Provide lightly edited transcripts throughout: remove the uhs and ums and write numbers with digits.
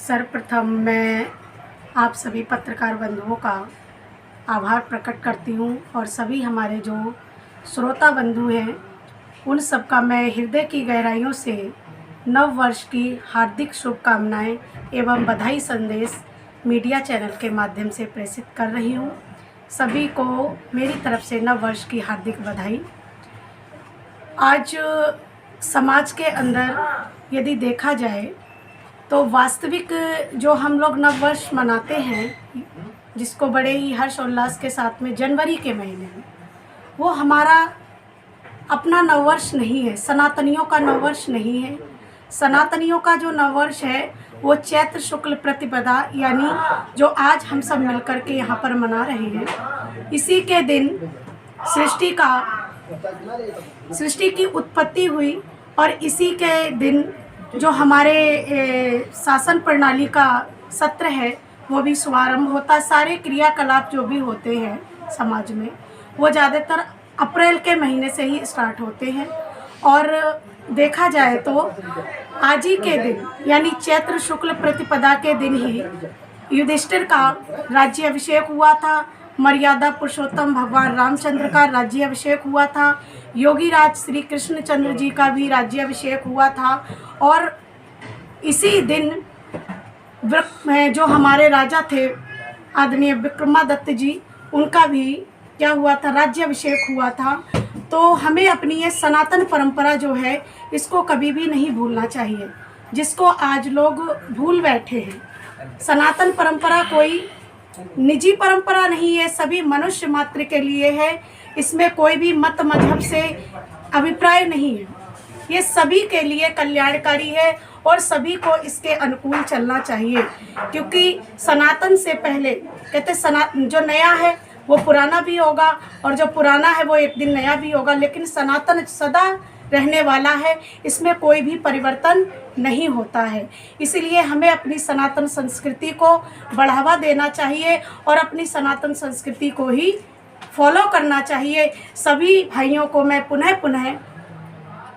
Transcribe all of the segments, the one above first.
सर्वप्रथम मैं आप सभी पत्रकार बंधुओं का आभार प्रकट करती हूँ और सभी हमारे जो श्रोता बंधु हैं उन सब का मैं हृदय की गहराइयों से नव वर्ष की हार्दिक शुभकामनाएं एवं बधाई संदेश मीडिया चैनल के माध्यम से प्रेषित कर रही हूँ। सभी को मेरी तरफ से नव वर्ष की हार्दिक बधाई। आज समाज के अंदर यदि देखा जाए तो वास्तविक जो हम लोग नव वर्ष मनाते हैं, जिसको बड़े ही हर्ष उल्लास के साथ में जनवरी के महीने में, वो हमारा अपना नववर्ष नहीं है, सनातनियों का नववर्ष नहीं है। सनातनियों का जो नववर्ष है वो चैत्र शुक्ल प्रतिपदा यानी जो आज हम सब मिलकर के यहाँ पर मना रहे हैं, इसी के दिन सृष्टि की उत्पत्ति हुई और इसी के दिन जो हमारे शासन प्रणाली का सत्र है वो भी शुभारंभ होता है। सारे क्रियाकलाप जो भी होते हैं समाज में वो ज़्यादातर अप्रैल के महीने से ही स्टार्ट होते हैं। और देखा जाए तो आज ही के दिन यानी चैत्र शुक्ल प्रतिपदा के दिन ही युधिष्ठिर का राज्याभिषेक हुआ था, मर्यादा पुरुषोत्तम भगवान रामचंद्र का राज्याभिषेक हुआ था, योगीराज श्री कृष्णचंद्र जी का भी राज्याभिषेक हुआ था और इसी दिन जो हमारे राजा थे आदरणीय विक्रमादित्य जी, उनका भी क्या हुआ था, राज्याभिषेक हुआ था। तो हमें अपनी ये सनातन परंपरा जो है इसको कभी भी नहीं भूलना चाहिए, जिसको आज लोग भूल बैठे हैं। सनातन परंपरा कोई निजी परंपरा नहीं है, सभी मनुष्य मात्र के लिए है। इसमें कोई भी मत मजहब से अभिप्राय नहीं है, ये सभी के लिए कल्याणकारी है और सभी को इसके अनुकूल चलना चाहिए। क्योंकि सनातन से पहले कहते जो नया है वो पुराना भी होगा और जो पुराना है वो एक दिन नया भी होगा, लेकिन सनातन सदा रहने वाला है, इसमें कोई भी परिवर्तन नहीं होता है। इसलिए हमें अपनी सनातन संस्कृति को बढ़ावा देना चाहिए और अपनी सनातन संस्कृति को ही फॉलो करना चाहिए। सभी भाइयों को मैं पुनः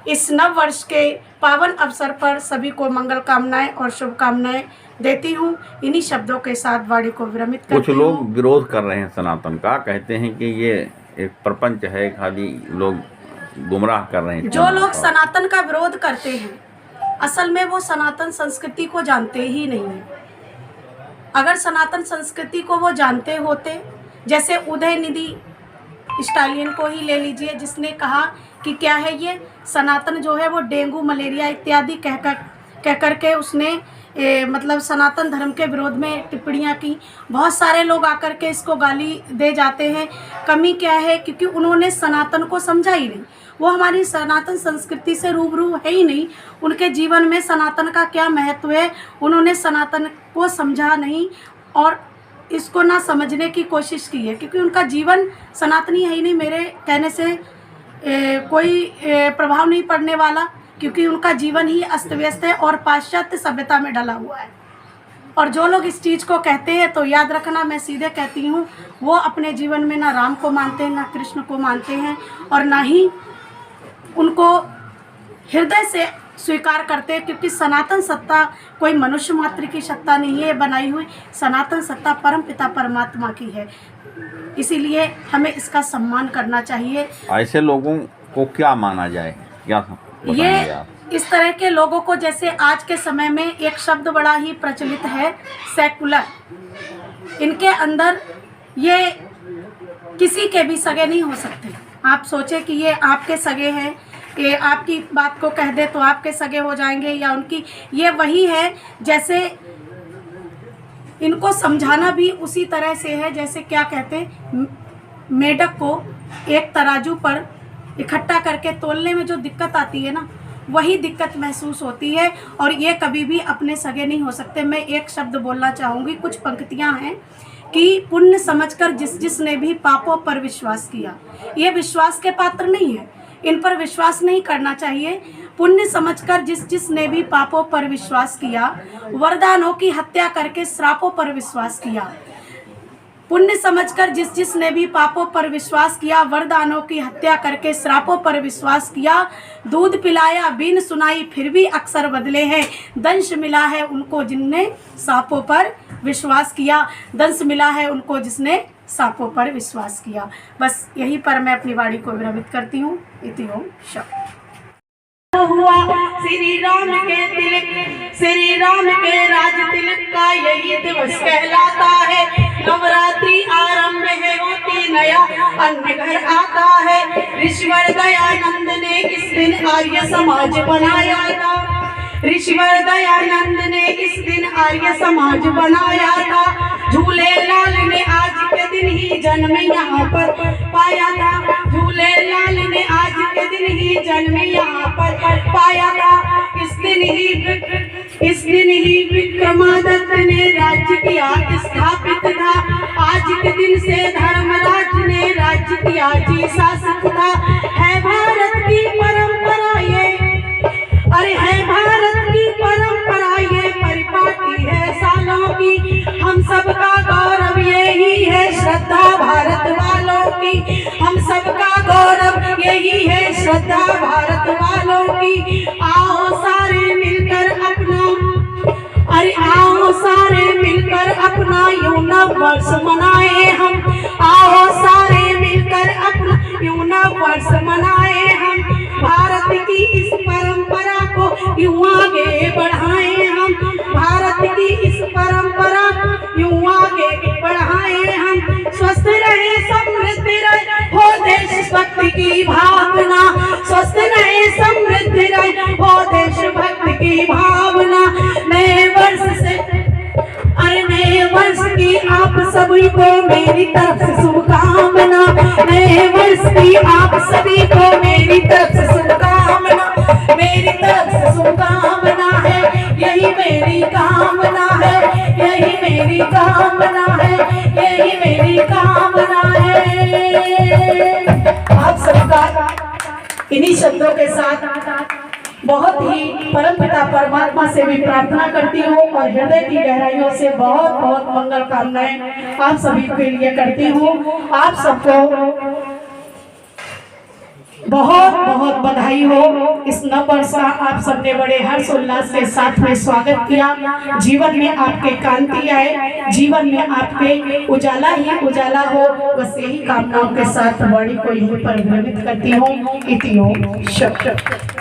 इस नव वर्ष के पावन अवसर पर सभी को मंगल कामनाएं और शुभकामनाएं देती हूँ। इन्हीं शब्दों के साथ वाणी को विरमित करती हूँ। कुछ लोग विरोध कर रहे हैं सनातन का, कहते हैं कि ये एक प्रपंच है, खाली लोग गुमराह कर रहे हैं। जो लोग सनातन का विरोध करते हैं असल में वो सनातन संस्कृति को जानते ही नहीं है। अगर सनातन संस्कृति को वो जानते होते, जैसे उदयनिधि स्टालिन को ही ले लीजिए, जिसने कहा कि क्या है ये सनातन जो है वो डेंगू मलेरिया इत्यादि कह करके उसने मतलब सनातन धर्म के विरोध में टिप्पणियाँ की। बहुत सारे लोग आकर के इसको गाली दे जाते हैं। कमी क्या है, क्योंकि उन्होंने सनातन को समझा ही नहीं, वो हमारी सनातन संस्कृति से रूबरू है ही नहीं। उनके जीवन में सनातन का क्या महत्व है उन्होंने सनातन को समझा नहीं और इसको ना समझने की कोशिश की है, क्योंकि उनका जीवन सनातनी है ही नहीं। मेरे कहने से कोई प्रभाव नहीं पड़ने वाला, क्योंकि उनका जीवन ही अस्त व्यस्त है और पाश्चात्य सभ्यता में ढला हुआ है। और जो लोग इस चीज़ को कहते हैं तो याद रखना, मैं सीधे कहती हूँ, वो अपने जीवन में ना राम को मानते हैं, ना कृष्ण को मानते हैं और ना ही उनको हृदय से स्वीकार करते हैं। क्योंकि सनातन सत्ता कोई मनुष्य मात्र की सत्ता नहीं है बनाई हुई, सनातन सत्ता परम पिता परमात्मा की है। इसीलिए हमें इसका सम्मान करना चाहिए। ऐसे लोगों को क्या माना जाए, क्या ये इस तरह के लोगों को, जैसे आज के समय में एक शब्द बड़ा ही प्रचलित है, सेकुलर। इनके अंदर ये किसी के भी सगे नहीं हो सकते। आप सोचे कि ये आपके सगे हैं, ये आपकी बात को कह दे तो आपके सगे हो जाएंगे या उनकी, ये वही है जैसे इनको समझाना भी उसी तरह से है जैसे क्या कहते हैं, मेढक को एक तराजू पर इकट्ठा करके तोलने में जो दिक्कत आती है ना, वही दिक्कत महसूस होती है और ये कभी भी अपने सगे नहीं हो सकते। मैं एक शब्द बोलना चाहूँगी, कुछ पंक्तियाँ हैं कि पुण्य समझकर जिसने भी पापों पर विश्वास किया, ये विश्वास के पात्र नहीं है, इन पर विश्वास नहीं करना चाहिए। पुण्य समझकर जिसने भी पापों पर विश्वास किया, वरदानों की हत्या करके श्रापों पर विश्वास किया। पुण्य समझकर जिस जिसने भी पापों पर विश्वास किया, वरदानों की हत्या करके श्रापों पर विश्वास किया, दूध पिलाया बीन सुनाई फिर भी अक्सर बदले हैं, दंश मिला है उनको जिनने सांपों पर विश्वास किया, दंश मिला है उनको जिसने सांपों पर विश्वास किया। बस यहीं पर मैं अपनी वाणी को विरमित करती हूँ। इति ओम शब्द हुआ श्री राम के तिलक, श्री राम के राज तिलक का यही दिवस कहलाता है। नवरात्रि आरंभ है होती नया अन्न घर आता है। ऋषिवर दयानंद ने इस दिन आर्य समाज बनाया था। ऋषिवर दयानंद ने इस दिन आर्य समाज बनाया था। झूले लाल ने आज के दिन ही जन्म यहाँ पर पाया था। झूले लाल ने आज के दिन ही जन्म यहाँ पर पाया था। इस दिन ही विक्रमादित्य ने राज्य किया स्थापित था। आज के दिन से धर्मराज ने राज्य किया जी शासित था। है भारत की परंपरा ये, अरे है भारत की परंपरा ये, परिपाटी है सालों की। हम सबका गौरव यही है, श्रद्धा भारत वालों की। हम सबका गौरव यही है, श्रद्धा भारत वालों की। आओ सारे मिलकर अपना, अरे आओ सारे मिलकर अपना यूं नववर्ष मनाए हम। आओ सारे मिलकर अपना यूं नववर्ष मनाए हम। भारत की इस परंपरा को यूं आगे बढ़ाए हम। भारत की इस परंपरा को यूं आगे बढ़ाए हम। स्वस्थ रहे समृद्ध रहे हो देशभक्ति की भावना। स्वस्थ रहे समृद्ध रहे हो देशभक्ति की भावना। नए वर्ष से, अरे नए वर्ष की आप सभी को मेरी तरफ से शुभकामना। नए वर्ष की आप सभी को मेरी तरफ से शुभकामना। मेरी तरफ से शुभकामना है, यही मेरी कामना है, यही मेरी कामना है, यही मेरी कामना है। आप सबका इन्हीं शब्दों के साथ बहुत ही परमपिता परमात्मा से भी प्रार्थना करती हूँ और हृदय की गहराइयों से बहुत बहुत मंगल कामनाएं आप सभी के लिए करती हूँ। आप सबको बहुत बहुत बधाई हो। इस नववर्ष का आप सबने बड़े हर्ष उल्लास के साथ में स्वागत किया। जीवन में आपके कांति आए, जीवन में आपके उजाला ही उजाला हो। बस यही कामनाओं के साथ वाणी को यहीं पर विरमित करती हूँ। इति ओम शब्द।